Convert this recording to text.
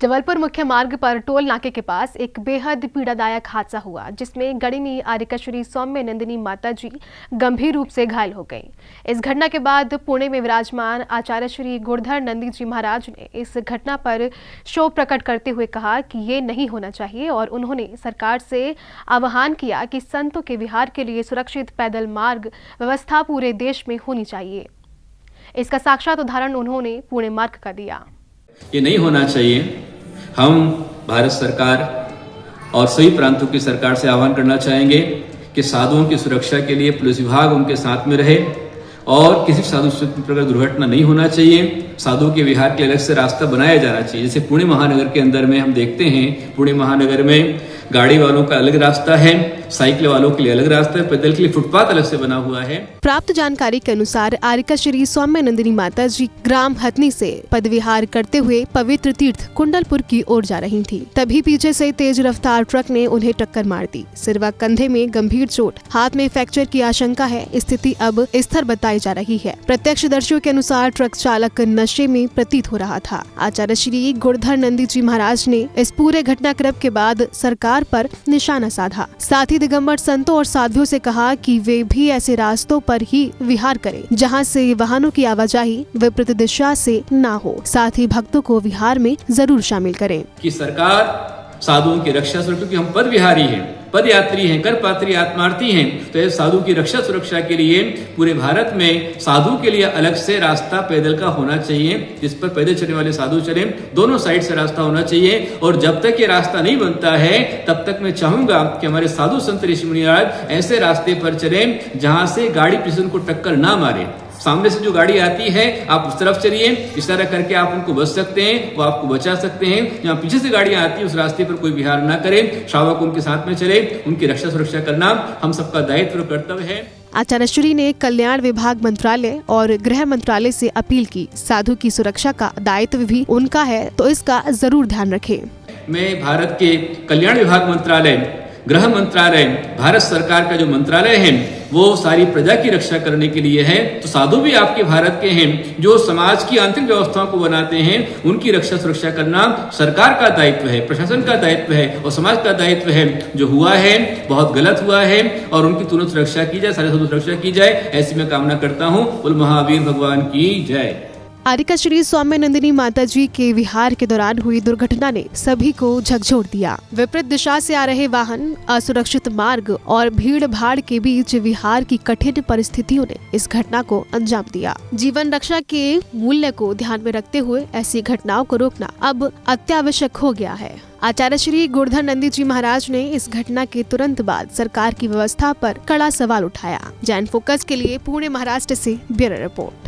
जबलपुर मुख्य मार्ग पर टोल नाके के पास एक बेहद पीड़ादायक हादसा हुआ, जिसमें गणिनी आर्यका सौम्य नंदिनी माता जी गंभीर रूप से घायल हो गईं। इस घटना के बाद पुणे में विराजमान आचार्य श्री गुरुधर नंदी जी महाराज ने इस घटना पर शोक प्रकट करते हुए कहा कि ये नहीं होना चाहिए और उन्होंने सरकार से आह्वान किया कि संतों के विहार के लिए सुरक्षित पैदल मार्ग व्यवस्था पूरे देश में होनी चाहिए। इसका साक्षात उदाहरण उन्होंने पुणे मार्ग का दिया। ये नहीं होना चाहिए। हम भारत सरकार और सभी प्रांतों की सरकार से आह्वान करना चाहेंगे कि साधुओं की सुरक्षा के लिए पुलिस विभाग उनके साथ में रहे और किसी साधु से प्रकार दुर्घटना नहीं होना चाहिए। साधुओं के विहार के अलग से रास्ता बनाया जाना चाहिए। जैसे पुणे महानगर के अंदर में हम देखते हैं, पुणे महानगर में गाड़ी वालों का अलग रास्ता है, साइकिल वालों के लिए अलग रास्ता है, पैदल के लिए फुटपाथ अलग से बना हुआ है। प्राप्त जानकारी के अनुसार आर्यका श्री सौम्य नंदिनी माता जी ग्राम हथनी से पदविहार करते हुए पवित्र तीर्थ कुंडलपुर की ओर जा रही थी। तभी पीछे से तेज रफ्तार ट्रक ने उन्हें टक्कर मार दी। सिर व कंधे में गंभीर चोट, हाथ में फ्रैक्चर की आशंका है। स्थिति अब स्थिर बताई जा रही है। प्रत्यक्षदर्शियों के अनुसार ट्रक चालक नशे में प्रतीत हो रहा था। आचार्य श्री गुरुधर नंदी जी महाराज ने इस पूरे घटनाक्रम के बाद सरकार पर निशाना साधा। साथ ही दिगंबर संतों और साधुओं से कहा कि वे भी ऐसे रास्तों पर ही विहार करें जहां से वाहनों की आवाजाही विपरीत दिशा से ना हो। साथ ही भक्तों को विहार में जरूर शामिल करें। कि सरकार साधुओं की रक्षा सुरक्षा, क्योंकि हम पद विहारी हैं, पद यात्री हैं, कर पात्री आत्मार्थी हैं, तो ये साधु की रक्षा सुरक्षा के लिए पूरे भारत में साधु के लिए अलग से रास्ता पैदल का होना चाहिए, जिस पर पैदल चलने वाले साधु चले। दोनों साइड से रास्ता होना चाहिए और जब तक ये रास्ता नहीं बनता है तब तक मैं चाहूंगा कि हमारे साधु संत ऋषि मुनिराज ऐसे रास्ते पर चले जहां से गाड़ी पीछे उनको टक्कर ना मारे। सामने से जो गाड़ी आती है आप उस तरफ चलिए, इशारा करके आप उनको बच सकते हैं, वो आपको बचा सकते हैं। जहाँ पीछे से गाड़ियां आती है उस रास्ते पर कोई विहार ना करें, श्रावक उनके साथ में चले। उनकी रक्षा सुरक्षा करना हम सबका दायित्व और कर्तव्य है। आचार्य श्री ने कल्याण विभाग मंत्रालय और गृह मंत्रालय से अपील की, साधु की सुरक्षा का दायित्व भी उनका है तो इसका जरूर ध्यान रखें। मैं भारत के कल्याण विभाग मंत्रालय, गृह मंत्रालय, भारत सरकार का जो मंत्रालय है वो सारी प्रजा की रक्षा करने के लिए है। तो साधु भी आपके भारत के हैं जो समाज की आंतरिक व्यवस्थाओं को बनाते हैं, उनकी रक्षा सुरक्षा करना सरकार का दायित्व है, प्रशासन का दायित्व है और समाज का दायित्व है। जो हुआ है बहुत गलत हुआ है और उनकी तुरंत सुरक्षा की जाए, सारे साधु सुरक्षा की जाए, ऐसी मैं कामना करता हूँ। बोल महावीर भगवान की जय। आर्यका श्री सौम्य नंदिनी माता जी के विहार के दौरान हुई दुर्घटना ने सभी को झकझोर दिया। विपरीत दिशा से आ रहे वाहन, असुरक्षित मार्ग और भीड़ भाड़ के बीच विहार की कठिन परिस्थितियों ने इस घटना को अंजाम दिया। जीवन रक्षा के मूल्य को ध्यान में रखते हुए ऐसी घटनाओं को रोकना अब अत्यावश्यक हो गया है। आचार्य श्री गुरुधर नंदी जी महाराज ने इस घटना के तुरंत बाद सरकार की व्यवस्था पर कड़ा सवाल उठाया। जैन फोकस के लिए पुणे महाराष्ट्र से ब्यूरो रिपोर्ट।